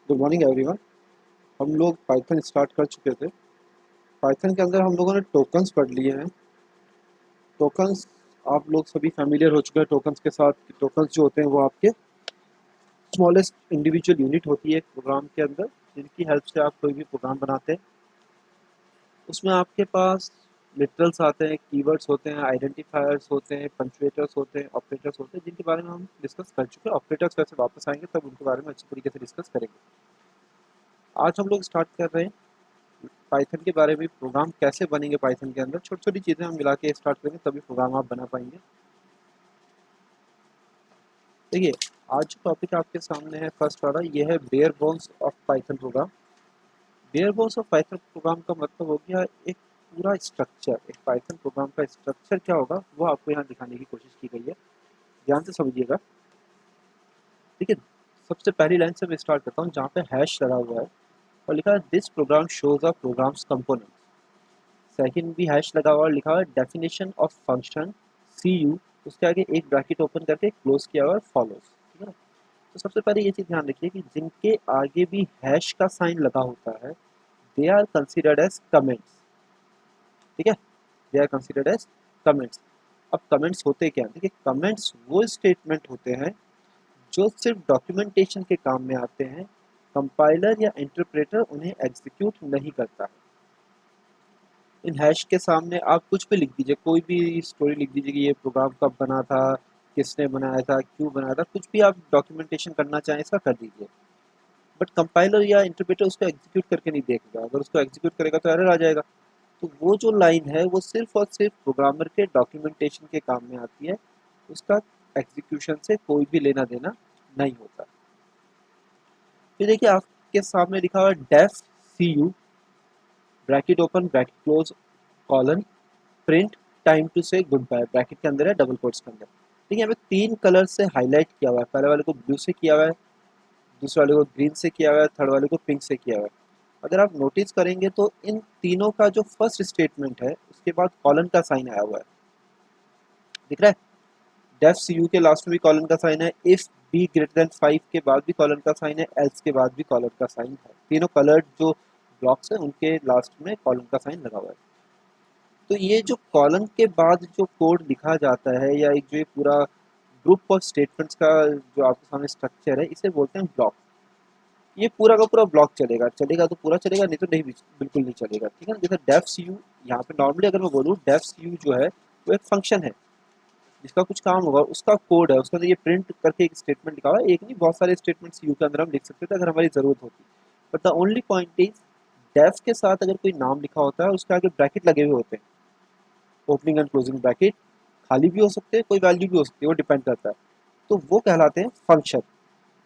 Good morning everyone. हम लोग Python start कर चुके थे। पाइथन के अंदर हम लोगों ने टोकन्स पढ़ लिए हैं। टोकन्स आप लोग सभी फैमिलियर हो चुके हैं टोकन्स के साथ। टोकन्स जो होते हैं वो आपके स्मॉलेस्ट इंडिविजुअल यूनिट होती है एक प्रोग्राम के अंदर, जिनकी हेल्प से आप कोई भी प्रोग्राम बनाते हैं। उसमें आपके पास लिटरल्स आते हैं, कीवर्ड्स होते हैं, आइडेंटिफायर्स होते हैं, पंक्चुएटर्स होते हैं, ऑपरेटर्स होते हैं, जिनके बारे में हम डिस्कस कर चुके हैं। ऑपरेटर्स वैसे वापस आएंगे तब उनके बारे में अच्छी तरीके से डिस्कस करेंगे। आज हम लोग स्टार्ट कर रहे हैं पाइथन के बारे में। प्रोग्राम कैसे बनेंगे पाइथन के अंदर, छोटी छोटी चीज़ें हम मिला के स्टार्ट करेंगे तभी प्रोग्राम आप बना पाएंगे। देखिए, आज जो टॉपिक आपके सामने है फर्स्ट वाला, ये है bare bones of Python program. Bare bones of Python program का मतलब हो गया एक पूरा स्ट्रक्चर। एक पाइथन प्रोग्राम का स्ट्रक्चर क्या होगा वो आपको यहाँ दिखाने की कोशिश की गई है। ध्यान से समझिएगा। ठीक है, सबसे पहली लाइन से मैं स्टार्ट करता हूँ जहाँ पे हैश लगा हुआ है और लिखा है this program shows a programs component. Second भी हैश लगा हुआ और लिखा हुआ है definition of function C U, उसके आगे एक ब्रैकेट ओपन करके क्लोज किया हुआ है फॉलोज। ठीक है ना। तो सबसे पहले ये चीज़ ध्यान रखिए कि जिनके आगे भी हैश का साइन लगा होता है they are considered as comments. ठीक है, they are considered as comments. अब कमेंट्स होते क्या हैं? देखिए, कमेंट्स वो स्टेटमेंट होते हैं जो सिर्फ डॉक्यूमेंटेशन के काम में आते हैं। कंपाइलर या इंटरप्रेटर उन्हें एग्जीक्यूट नहीं करता है। इन हैश के सामने आप कुछ भी लिख दीजिए, कोई भी स्टोरी लिख दीजिए कि ये प्रोग्राम कब बना था, किसने बनाया था, क्यों बनाया था, कुछ भी आप डॉक्यूमेंटेशन करना चाहें इसका कर दीजिए। बट कंपाइलर या इंटरप्रेटर उसको एग्जीक्यूट करके नहीं देखेगा। अगर उसको एग्जीक्यूट करेगा तो एरर आ जाएगा। तो वो जो लाइन है वो सिर्फ और सिर्फ प्रोग्रामर के डॉक्यूमेंटेशन के काम में आती है। उसका एग्जीक्यूशन से कोई भी लेना देना नहीं होता। फिर देखिए, आपके सामने लिखा हुआ def C U, bracket open bracket close, colon, print time to say goodbye, bracket के अंदर है, डबल कोट्स के अंदर। ठीक है, हमें तीन कलर से हाईलाइट किया हुआ है। पहले वाले को ब्लू से किया हुआ है, दूसरे वाले को ग्रीन से किया हुआ है, थर्ड वाले को पिंक से किया हुआ है। अगर आप नोटिस करेंगे तो इन तीनों का जो फर्स्ट स्टेटमेंट है उसके बाद कॉलन का साइन आया हुआ है। दिख रहा है? डेफ सी यू के लास्ट में भी कॉलन का साइन है, इफ बी ग्रेटर देन 5 के बाद भी कॉलन का साइन है, एल्स के बाद भी कॉलन का साइन है। तीनों कलर्ड जो ब्लॉक्स है उनके लास्ट में कॉलन का साइन लगा हुआ है। तो ये जो कॉलन के बाद जो कोड लिखा जाता है या एक जो ये पूरा ग्रुप ऑफ स्टेटमेंट्स का जो आपके सामने स्ट्रक्चर है, इसे बोलते हैं ब्लॉक। ये पूरा का पूरा ब्लॉक चलेगा, चलेगा तो पूरा चलेगा, नहीं तो नहीं, बिल्कुल नहीं चलेगा। ठीक है ना। जैसे डेफ सी यू, यहाँ पे नॉर्मली अगर मैं बोलूँ डेफ सी यू जो है वो एक फंक्शन है जिसका कुछ काम होगा, उसका कोड है, उसके अंदर ये प्रिंट करके एक स्टेटमेंट लिखा हुआ है। एक नहीं, बहुत सारे स्टेटमेंट्स यू के अंदर हम लिख सकते थे अगर हमारी जरूरत होती। But the only point is def के साथ अगर कोई नाम लिखा होता है उसके आगे ब्रैकेट लगे हुए होते हैं, ओपनिंग एंड क्लोजिंग ब्रैकेट, खाली भी हो सकते हैं, कोई वैल्यू भी हो सकती है, वो डिपेंड करता है। तो वो कहलाते हैं फंक्शन।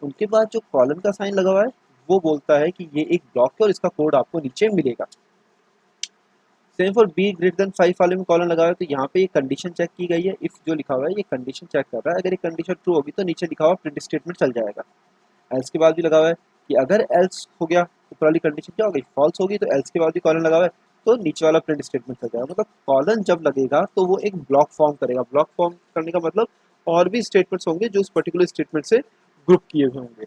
उनके बाद जो कॉलन का साइन लगा हुआ है वो बोलता है कि ये एक ब्लॉक है और इसका कोड आपको नीचे मिलेगा। Same for be greater than 5 वाले में कॉलन लगा हुआ है, तो यहाँ पे ये कंडीशन चेक की गई है। इफ जो लिखा हुआ है ये कंडीशन चेक कर रहा है, अगर ये कंडीशन ट्रू होगी तो नीचे लिखा हुआ प्रिंट स्टेटमेंट चल जाएगा। एल्स के बाद भी लगा हुआ है कि अगर एल्स हो गया, ऊपर वाली कंडीशन क्या हो गई, फॉल्स होगी, तो एल्स के बाद भी कॉलन लगा हुआ है तो नीचे वाला प्रिंट स्टेटमेंट चल जाएगा। मतलब कॉलन जब लगेगा तो वो एक ब्लॉक फॉर्म करेगा। ब्लॉक फॉर्म करने का मतलब और भी स्टेटमेंट्स होंगे जो उस पर्टिकुलर स्टेटमेंट से ग्रुप किए हुए होंगे।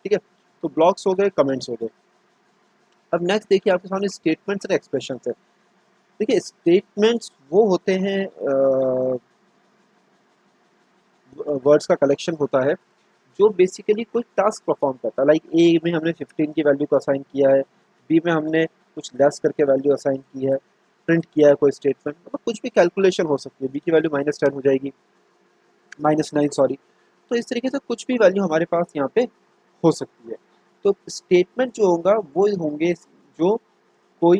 ठीक है, तो ब्लॉक्स हो गए, कमेंट्स हो गए। अब नेक्स्ट देखिए, आपके सामने स्टेटमेंट्स एंड एक्सप्रेशन है। देखिए, स्टेटमेंट्स वो होते हैं, वर्ड्स का कलेक्शन होता है जो बेसिकली कोई टास्क परफॉर्म करता है। लाइक ए में हमने 15 की वैल्यू को असाइन किया है, बी में हमने कुछ लेस करके वैल्यू असाइन की है, प्रिंट किया है कोई स्टेटमेंट, मतलब कुछ भी कैलकुलेशन हो सकती है। बी की वैल्यू -10 हो जाएगी, -9 सॉरी। तो इस तरीके से कुछ भी वैल्यू हमारे पास यहाँ पे हो सकती है। तो स्टेटमेंट जो होगा वो होंगे जो कोई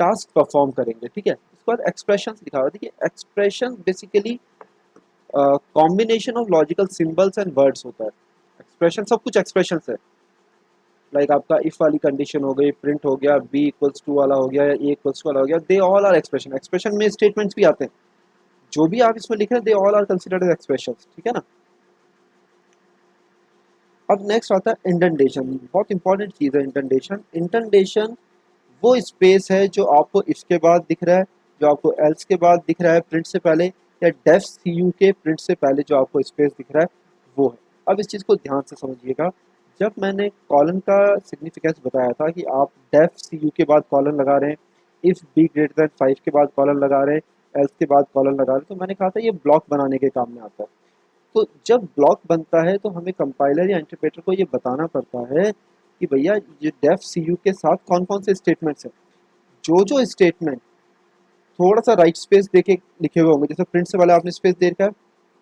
टास्क परफॉर्म करेंगे। ठीक है, उसके बाद एक्सप्रेशन लिखा हुआ है। देखिए, expression basically combination of logical symbols and words होता है। एक्सप्रेशन सब कुछ एक्सप्रेशन है। लाइक आपका इफ वाली कंडीशन हो गई, प्रिंट हो गया, बी इक्वल्स टू वाला हो गया या ए इक्वल्स टू वाला हो गया, they all are expression. Expression में स्टेटमेंट्स भी आते हैं, जो भी आप इसमें लिख रहे हैं they all are considered as expression. ठीक है ना। अब नेक्स्ट आता है इंडेंटेशन। बहुत इंपॉर्टेंट चीज़ है इंडेंटेशन। इंडेंटेशन वो स्पेस है जो आपको इसके बाद दिख रहा है, जो आपको एल्स के बाद दिख रहा है प्रिंट से पहले, या डेफ सी यू के प्रिंट से पहले जो आपको स्पेस दिख रहा है वो है। अब इस चीज़ को ध्यान से समझिएगा, जब मैंने कॉलन का सिग्निफिकेंस बताया था कि आप डेफ सी यू के बाद कॉलन लगा रहे हैं, इफ़ बी ग्रेटर देन 5 के बाद कॉलन लगा रहे हैं, एल्स के बाद कॉलन लगा रहे हैं, तो मैंने कहा था ये ब्लॉक बनाने के काम में आता है। तो जब ब्लॉक बनता है तो हमें कंपाइलर या इंटरप्रेटर को ये बताना पड़ता है कि भैया ये डेफ सी यू के साथ कौन कौन से स्टेटमेंट्स हैं। जो स्टेटमेंट थोड़ा सा राइट स्पेस देके लिखे हुए होंगे, जैसे प्रिंट से वाला आपने स्पेस दे रखा है,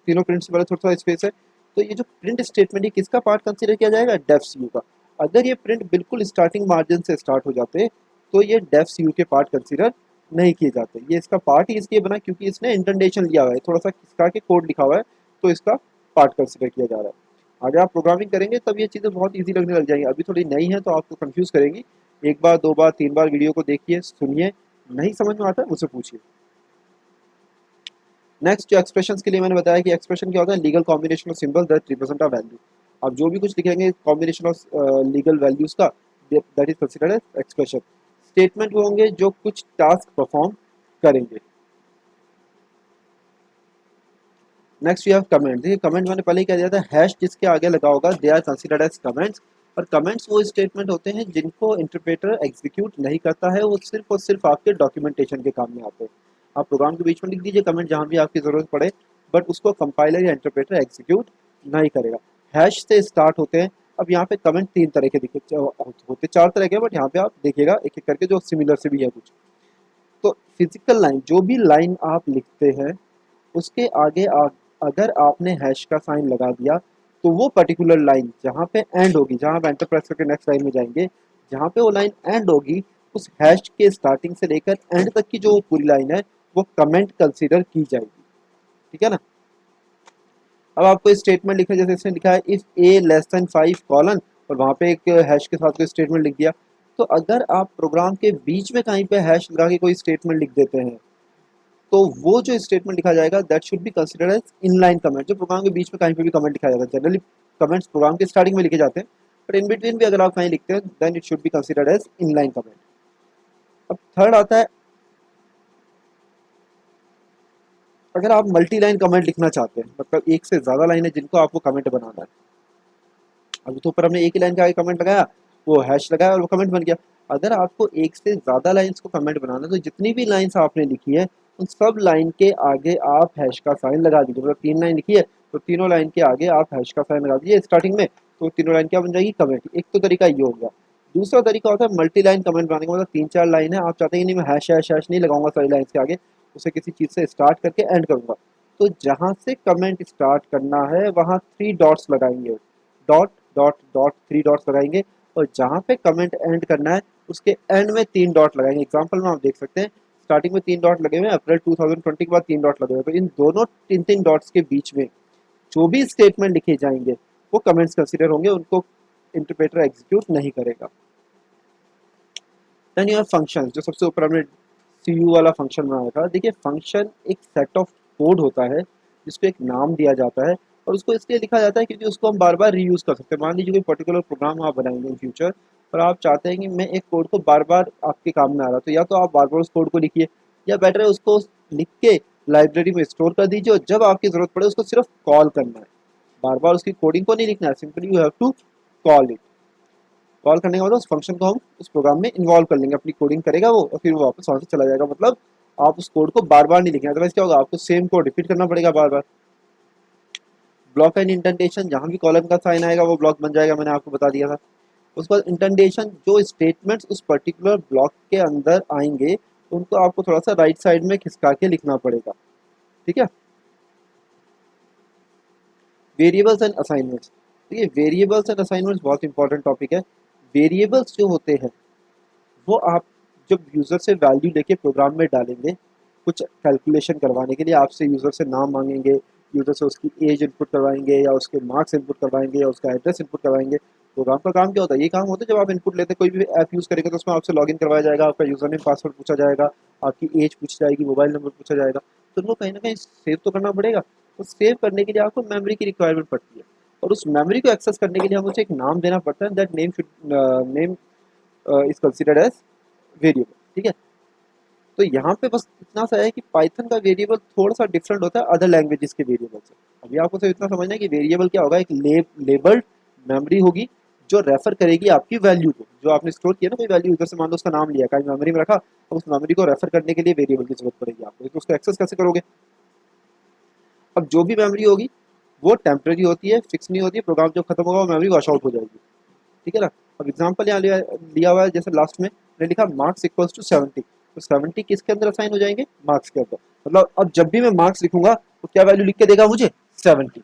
तीनों प्रिंट से वाला थोड़ा सा स्पेस है, तो ये जो प्रिंट स्टेटमेंट है किसका पार्ट कंसीडर किया जाएगा, डेफ सी यू का। अगर ये प्रिंट बिल्कुल स्टार्टिंग मार्जिन से स्टार्ट हो जाते तो ये डेफ सी यू के पार्ट कंसीडर नहीं किए जाते। ये इसका पार्ट ही इसलिए बना क्योंकि इसने इंडेंटेशन लिया हुआ है, थोड़ा सा खिसका के कोड लिखा हुआ है, तो इसका पार्ट कंसीडर किया जा रहा है। आगे आप प्रोग्रामिंग करेंगे तब ये चीज़ें बहुत ईजी लगने लग जाएंगी, अभी थोड़ी नई है तो आपको कंफ्यूज करेंगी। एक बार, दो बार, तीन बार वीडियो को देखिए, सुनिए, नहीं समझ में आता है मुझसे पूछिए। नेक्स्ट जो एक्सप्रेशंस के लिए मैंने बताया कि एक्सप्रेशन क्या होता है, legal combination of symbol that represent a value. आप जो भी कुछ लिखेंगे कॉम्बिनेशन ऑफ लीगल वैल्यूज का, that is considered as expression. Statement वो होंगे जो कुछ टास्क परफॉर्म करेंगे। Next we have comment. देखिए कमेंट मैंने पहले ही कह दिया था, हैश जिसके आगे लगा होगा they are considered as comments. और कमेंट्स वो स्टेटमेंट होते हैं जिनको इंटरप्रेटर एग्जीक्यूट नहीं करता है, वो सिर्फ और सिर्फ आपके डॉक्यूमेंटेशन के काम में आते हैं। आप प्रोग्राम के बीच में लिख दीजिए कमेंट जहाँ भी आपकी ज़रूरत पड़े, बट उसको कंपाइलर या इंटरप्रेटर एग्जीक्यूट नहीं करेगा। हैश से स्टार्ट होते हैं। अब यहाँ पे कमेंट तीन तरह के दिखे होते, चार तरह के, बट यहाँ पे आप देखिएगा एक एक करके जो सिमिलर से भी है कुछ। तो फिजिकल लाइन, जो भी लाइन आप लिखते हैं उसके आगे अगर आपने हैश का साइन लगा दिया तो वो पर्टिकुलर लाइन जहाँ पे एंड होगी, जहाँ आप एंटर प्रेस करके नेक्स्ट लाइन में जाएंगे, जहाँ पे वो लाइन एंड होगी उस हैश के स्टार्टिंग से लेकर एंड तक की जो पूरी लाइन है वो कमेंट कंसीडर की जाएगी। ठीक है ना। अब आपको स्टेटमेंट लिखा, जैसे इसमें लिखा है if A less than 5 colon, और वहाँ पे एक हैश के साथ कोई स्टेटमेंट लिख दिया। तो अगर आप प्रोग्राम के बीच में कहीं पे हैश लगा के कोई स्टेटमेंट लिख देते हैं तो वो जो स्टेटमेंट लिखा जाएगा that should be considered as inline comment. जो प्रोग्राम के बीच में कहीं पे भी कमेंट लिखा जाता है, जनरली कमेंट्स प्रोग्राम के स्टार्टिंग में लिखे जाते हैं, बट इन बिटवीन भी अगर आप कहीं लिखते हैं then it should be considered as inline comment. अब थर्ड आता है, अगर आप मल्टी लाइन कमेंट लिखना चाहते हैं, मतलब एक से ज्यादा लाइन है जिनको आपको कमेंट बनाना है। अभी तो ऊपर हमने एक ही लाइन का आगे कमेंट लगाया, वो हैश लगाया और वो कमेंट बन गया। अगर आपको एक से ज़्यादा लाइन्स को कमेंट बनाना है तो जितनी भी लाइन्स आपने लिखी है उन सब लाइन के आगे आप हैश का साइन लगा दीजिए। मतलब 3 लाइन लिखी है तो तीनों लाइन के आगे आप हैश का साइन लगा दीजिए स्टार्टिंग में, तो तीनों लाइन क्या बन जाएगी, कमेंट। एक तो तरीका ये हो गया। दूसरा तरीका होता है मल्टी लाइन कमेंट बनाने का, मतलब 3-4 लाइन है, आप चाहते हैं नहीं मैं हैश हैश हैश नहीं लगाऊंगा सारी लाइन्स के आगे, उसे किसी चीज़ से स्टार्ट करके एंड करूंगा। तो जहाँ से कमेंट स्टार्ट करना है वहाँ 3 डॉट्स लगाएंगे, डॉट डॉट डॉट 3 डॉट्स लगाएंगे, और जहाँ पे कमेंट एंड करना है उसके एंड में 3 डॉट लगाएंगे। एग्जांपल में आप देख सकते हैं स्टार्टिंग में 3 डॉट लगे हुए हैं, अप्रैल 2020 के बाद 3 डॉट लगे हुए हैं, तो इन दोनों 3-3 डॉट्स के बीच में जो भी स्टेटमेंट लिखे जाएंगे वो कमेंट्स कंसिडर होंगे, उनको इंटरप्रेटर एग्जीक्यूट नहीं करेगा। देन योर फंक्शन, जो सबसे ऊपर हमने सी यू वाला फंक्शन बनाया था। देखिए फंक्शन एक सेट ऑफ कोड होता है जिसको एक नाम दिया जाता है, और उसको इसलिए लिखा जाता है क्योंकि उसको हम बार बार रीयूज़ कर सकते हैं। मान लीजिए कोई पर्टिकुलर प्रोग्राम आप बनाएंगे इन फ्यूचर, और आप चाहते हैं कि मैं एक कोड को बार बार आपके काम में आ रहा है, तो या तो आप बार बार उस कोड को लिखिए, या बेटर है उसको लिख के लाइब्रेरी में स्टोर कर दीजिए और जब आपकी ज़रूरत पड़े उसको सिर्फ कॉल करना है। बार बार उसकी कोडिंग को नहीं लिखना है, simply you have to call it. Call करने के बाद उस फंक्शन को हम उस प्रोग्राम में इन्वॉल्व कर लेंगे, अपनी कोडिंग करेगा वो और फिर वो वापस वहाँ से चला जाएगा। मतलब आप उस कोड को बार बार नहीं लिखेंगे, अदरवाइज क्या होगा, आपको सेम कोड रिपीट करना पड़ेगा बार बार। ब्लॉक एंड इंडेंटेशन, जहाँ भी कॉलम का साइन आएगा वो ब्लॉक बन जाएगा, मैंने आपको बता दिया था। उसके बाद इंडेंटेशन, जो स्टेटमेंट्स उस पर्टिकुलर ब्लॉक के अंदर आएंगे उनको आपको थोड़ा सा राइट साइड में खिसका के लिखना पड़ेगा। ठीक है। वेरिएबल्स एंड असाइनमेंट्स, देखिए वेरिएबल्स एंड असाइनमेंट्स बहुत इंपॉर्टेंट टॉपिक है। वेरिएबल्स जो होते हैं वो आप जब यूज़र से वैल्यू लेके प्रोग्राम में डालेंगे, कुछ कैलकुलेशन करवाने के लिए आपसे यूज़र से नाम मांगेंगे, यूज़र से उसकी एज इनपुट करवाएंगे या उसके मार्क्स इनपुट करवाएंगे या उसका एड्रेस इनपुट करवाएंगे। प्रोग्राम का काम क्या होता है, ये काम होता है जब आप इनपुट लेते हैं, कोई भी ऐप यूज़ करेंगे तो उसमें आपसे लॉगिन करवाया जाएगा, आपका यूज़र नेम पासवर्ड पूछा जाएगा, आपकी एज पूछी जाएगी, मोबाइल नंबर पूछा जाएगा, तो उनको कहीं ना कहीं सेव तो करना पड़ेगा। तो सेव करने के लिए आपको मेमोरी की रिक्वायरमेंट पड़ती है, और उस मेमोरी को एक्सेस करने के लिए हमें उसे एक नाम देना पड़ता है। That name should name is considered as variable. ठीक है। तो यहाँ पे बस इतना सा है कि पाइथन का वेरिएबल थोड़ा सा डिफरेंट होता है अदर लैंग्वेजेस के वेरिएबल से। अभी आपको सिर्फ इतना समझना है कि वेरिएबल क्या होगा, एक लेबल्ड मेमोरी होगी जो रेफर करेगी आपकी वैल्यू को, जो आपने स्टोर किया ना कोई वैल्यू, उधर से मान लो उसका नाम लिया, कहीं मेमोरी में रखा, तो उस मेमोरी को रेफर करने के लिए वेरिएबल की जरूरत पड़ेगी आपको, तो उसको एक्सेस कैसे करोगे। अब जो भी मेमोरी होगी वो टेम्परेरी होती है, फिक्स नहीं होती है, प्रोग्राम जब खत्म होगा वो मेमोरी वॉश आउट हो जाएगी, ठीक है ना। अब एग्जाम्पल यहाँ लिया हुआ है, जैसे लास्ट में मैंने लिखा मार्क्स इक्वल्स टू 70, तो 70 किसके अंदर असाइन हो जाएंगे, मार्क्स के अंदर। मतलब अब जब भी मैं मार्क्स लिखूंगा तो क्या वैल्यू लिख के देगा मुझे, 70,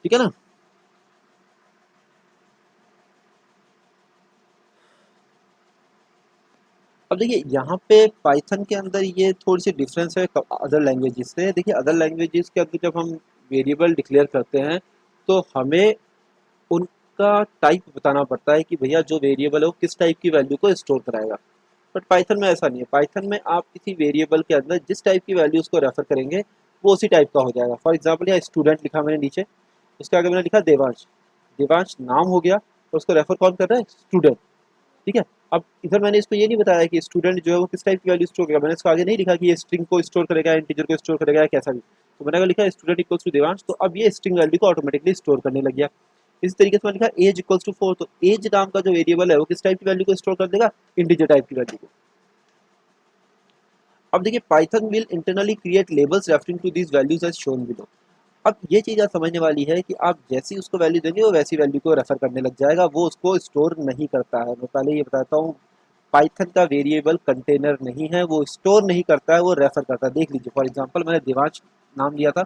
ठीक है ना। अब देखिए यहाँ पे पाइथन के अंदर ये थोड़ी सी डिफरेंस है अदर लैंग्वेजेस से। देखिए अदर लैंग्वेजेस के अंदर जब हम वेरिएबल डिक्लेयर करते हैं तो हमें उनका टाइप बताना पड़ता है कि भैया जो वेरिएबल है वो किस टाइप की वैल्यू को स्टोर कराएगा। बट पाइथन में ऐसा नहीं है, पाइथन में आप किसी वेरिएबल के अंदर जिस टाइप की वैल्यूज को रेफर करेंगे वो उसी टाइप का हो जाएगा। फॉर एग्जाम्पल यहाँ स्टूडेंट लिखा मैंने नीचे, उसके आगे मैंने लिखा देवांश, देवांश नाम हो गया, तो उसको रेफर कौन कर रहा है, स्टूडेंट, ठीक है। अब इधर मैंने इसको ये नहीं बताया कि स्टूडेंट जो है वो किस टाइप की वैल्यू स्टोर करेगा, मैंने इसको आगे नहीं लिखा कि ये स्ट्रिंग को स्टोर करेगा, इंटीजर को स्टोर करेगा, कैसा भी। तो मैंने अगर लिखा स्टूडेंट इक्वल्स टू देवांश, तो अब ये स्ट्रिंग वैल्यू को ऑटोमेटिकली स्टोर करने लग गया। इस तरीके से मैंने लिखा एज इक्वल्स टू 4, तो एज नाम का जो वेरिएबल है वो किस टाइप की वैल्यू को स्टोर कर देगा, इंटीजर टाइप की वैल्यू को। अब देखिए Python will internally create labels referring to these values as shown below. अब ये चीज़ आप समझने वाली है कि आप जैसी उसको वैल्यू देंगे वो वैसी वैल्यू को रेफर करने लग जाएगा, वो उसको स्टोर नहीं करता है। मैं पहले ये बताता हूँ, पाइथन का वेरिएबल कंटेनर नहीं है, वो स्टोर नहीं करता है, वो रेफर करता है। देख लीजिए फॉर एग्जांपल मैंने देवांश नाम लिया था,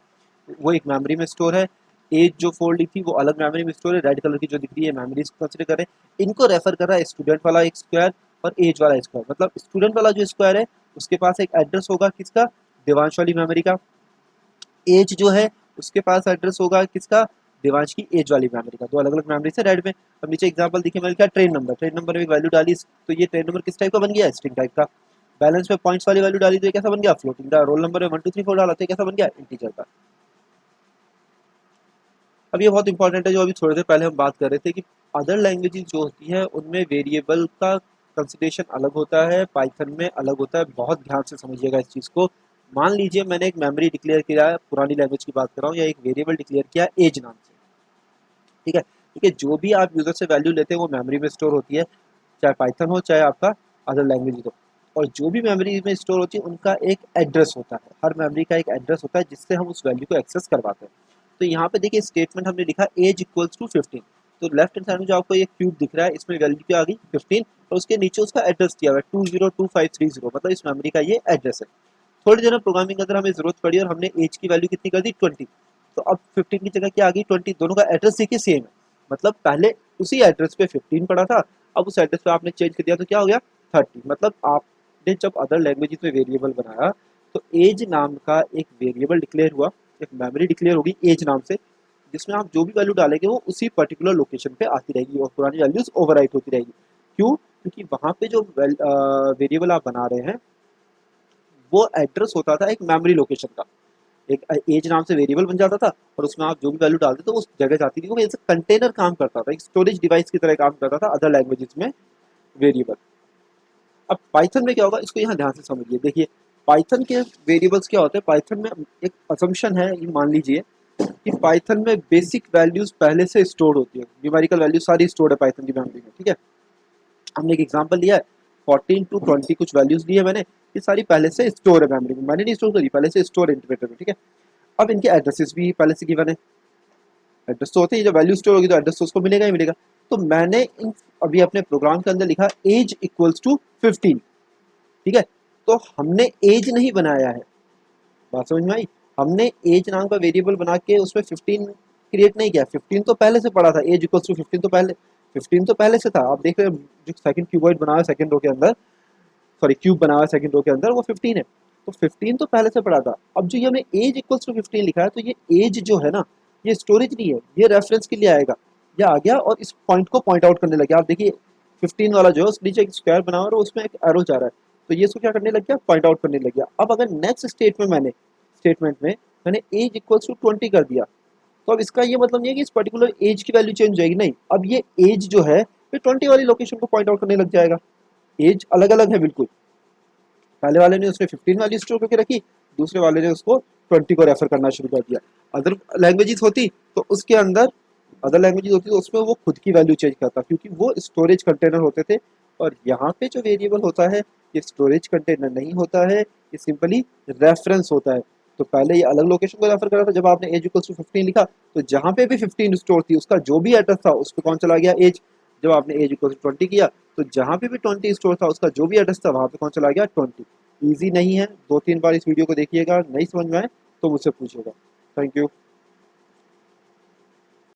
वो एक मेमोरी में स्टोर है, एज जो फोल्ड थी वो अलग मेमोरी में स्टोर है, रेड कलर की जो दिख रही है मेमोरीज को कंसिडर करें। इनको रेफर कर रहा है स्टूडेंट वाला एक स्क्वायर और एज वाला स्क्वायर। मतलब स्टूडेंट वाला जो स्क्वायर है उसके पास एक एड्रेस होगा किसका, देवांश वाली मेमोरी का। एज जो है उसके पास एड्रेस होगा किसका, देवांश की एज वाली मेमोरी का। दो अलग अलग मेमोरी से रेड में। अब नीचे एग्जांपल देखिए मैंने क्या, ट्रेन नंबर, ट्रेन नंबर में एक वैल्यू डाली, तो ये ट्रेन नंबर किस टाइप का बन गया, स्ट्रिंग टाइप का। बैलेंस में पॉइंट्स वाली वैल्यू डाली तो ये कैसा बन गया, फ्लोटिंग का। रोल नंबर में 1 2 3 4 डाला तो ये कैसा बन गया, इंटीजर का। अब ये बहुत इंपॉर्टेंट है, जो अभी थोड़ी देर पहले हम बात कर रहे थे कि अदर लैंग्वेजेस जो होती है उनमें वेरिएबल का कंसिडरेशन अलग होता है, पाइथन में अलग होता है। बहुत ध्यान से समझिएगा इस चीज़ को। मान लीजिए मैंने एक मेमोरी डिक्लेयर किया है, पुरानी लैंग्वेज की बात कर रहा हूँ, या एक वेरिएबल डिक्लेयर किया एज नाम से, ठीक है। ठीक है, जो भी आप यूजर से वैल्यू लेते हैं वो मेमोरी में स्टोर होती है, चाहे पाइथन हो चाहे आपका अदर लैंग्वेज हो। और जो भी मेमोरी में स्टोर होती है उनका एक एड्रेस होता है, हर मेमोरी का एक एड्रेस होता है जिससे हम उस वैल्यू को एक्सेस करवाते हैं। तो यहाँ पे देखिए स्टेटमेंट हमने लिखा एज इक्वल्स टू 15, तो लेफ्ट हैंड साइड में जो आपको एक क्यूब दिख रहा है इसमें वैल्यू क्या आ गई 15, और उसके नीचे उसका एड्रेस दिया हुआ है 202530, मतलब इस मेमोरी का ये एड्रेस है। थोड़ी देर में प्रोग्रामिंग के अंदर हमें जरूरत पड़ी और हमने एज की वैल्यू कितनी कर दी 20, तो अब 15 की जगह क्या आ गई 20, दोनों का एड्रेस देखिए सेम है। मतलब पहले उसी एड्रेस पे 15 पड़ा था, अब उस एड्रेस पे आपने चेंज कर दिया तो क्या हो गया 30। मतलब आपने जब अदर लैंग्वेजेस में वेरिएबल बनाया तो एज नाम का एक वेरिएबल डिक्लेयर हुआ, एक मेमोरी डिक्लेयर होगी एज नाम से, जिसमें आप जो भी वैल्यू डालेंगे वो उसी पर्टिकुलर लोकेशन पे आती रहेगी और पुरानी वैल्यूज ओवरराइट होती रहेगी। क्यों, क्योंकि वहाँ पे जो वेरिएबल आप बना रहे हैं वो एड्रेस होता था एक मेमोरी लोकेशन का। एक एज नाम से वेरिएबल बन जाता था और उसमें आप जो भी वैल्यू डालते तो उस जगह जाती थी, वो एज कंटेनर काम करता था, एक स्टोरेज डिवाइस की तरह काम करता था अदर लैंग्वेजेस में वेरिएबल। अब पाइथन में क्या होगा इसको यहाँ ध्यान से समझिए। देखिए पाइथन के वेरिएबल्स क्या होते हैं, पाइथन में एक असम्पशन है, ये मान लीजिए कि पाइथन में बेसिक वैल्यूज पहले से स्टोर होती है, न्यूमेरिकल वैल्यू सारी स्टोर्ड है पाइथन की मेमोरी में, ठीक है। हमने एक एग्जांपल लिया है 14 टू 20 कुछ वैल्यूज दी है मैंने, ये सारी पहले से स्टोर है मेमोरी में, मैंने नहीं स्टोर करी, पहले से स्टोर इंटीग्रेटर में, ठीक है। अब इनके एड्रेसेस भी पहले से गिवन है, एड्रेस तो होते हैं, जब वैल्यू स्टोर होगी तो एड्रेस तो उसको मिलेगा ही मिलेगा। तो मैंने इन अभी अपने प्रोग्राम के अंदर लिखा एज इक्वल्स टू 15, ठीक है। तो हमने एज नहीं बनाया है, बात समझ में आई। हमने एज नाम का वेरिएबल बना के उसमें 15 क्रिएट नहीं किया, 15 तो पहले से पड़ा था, एज इक्वल्स टू 15 तो पहले 15 तो पहले से था। आप देख रहे हैं जो सेकंड क्यूबॉइड बना हुआ है सेकंड रो के अंदर, सॉरी क्यूब बना हुआ है सेकंड रो के अंदर, वो 15 है, तो 15 तो पहले से पड़ा था। अब जो ये हमने एज इक्वल्स टू 15 लिखा है, तो ये एज जो है ना ये स्टोरेज नहीं है, ये रेफरेंस के लिए आएगा, ये आ गया और इस पॉइंट को पॉइंट आउट करने लगे। आप देखिए 15 वाला जो है उस नीचे एक स्क्वायर बना हुआ है और उसमें एक एरो जा रहा है, तो ये इसको क्या करने लग गया, पॉइंट आउट करने लग गया। अब अगर नेक्स्ट स्टेटमेंट में मैंने एज इक्वल्स टू 20 कर दिया, तो अब इसका ये मतलब नहीं है कि इस पर्टिकुलर एज की वैल्यू चेंज हो जाएगी, नहीं, अब ये एज जो है फिर 20 वाली लोकेशन को पॉइंट आउट करने लग जाएगा। एज अलग अलग है बिल्कुल, पहले वाले ने उसने 15 वैल्यू स्टोर करके रखी, दूसरे वाले ने उसको 20 को रेफर करना शुरू कर दिया। अदर लैंग्वेजेस होती तो उसके अंदर अदर लैंग्वेजेस होती तो उसमें वो खुद की वैल्यू चेंज करता, क्योंकि वो स्टोरेज कंटेनर होते थे। और यहाँ पे जो वेरिएबल होता है ये स्टोरेज कंटेनर नहीं होता है, ये सिंपली रेफरेंस होता है। तो पहले ये अलग लोकेशन को रेफर कर रहा था, जब आपने एज इक्वल्स टू 15 लिखा तो जहाँ पे भी 15 स्टोर थी उसका जो भी एड्रेस था उस पर कौन चला गया, एज। जब आपने एज इक्वल्स टू 20 किया तो जहाँ पे भी 20 स्टोर था उसका जो भी एड्रेस था वहाँ पे कौन चला गया, 20। ईजी नहीं है, 2-3 बार इस वीडियो को देखिएगा, नहीं समझ में आए तो मुझसे पूछिएगा। Thank you.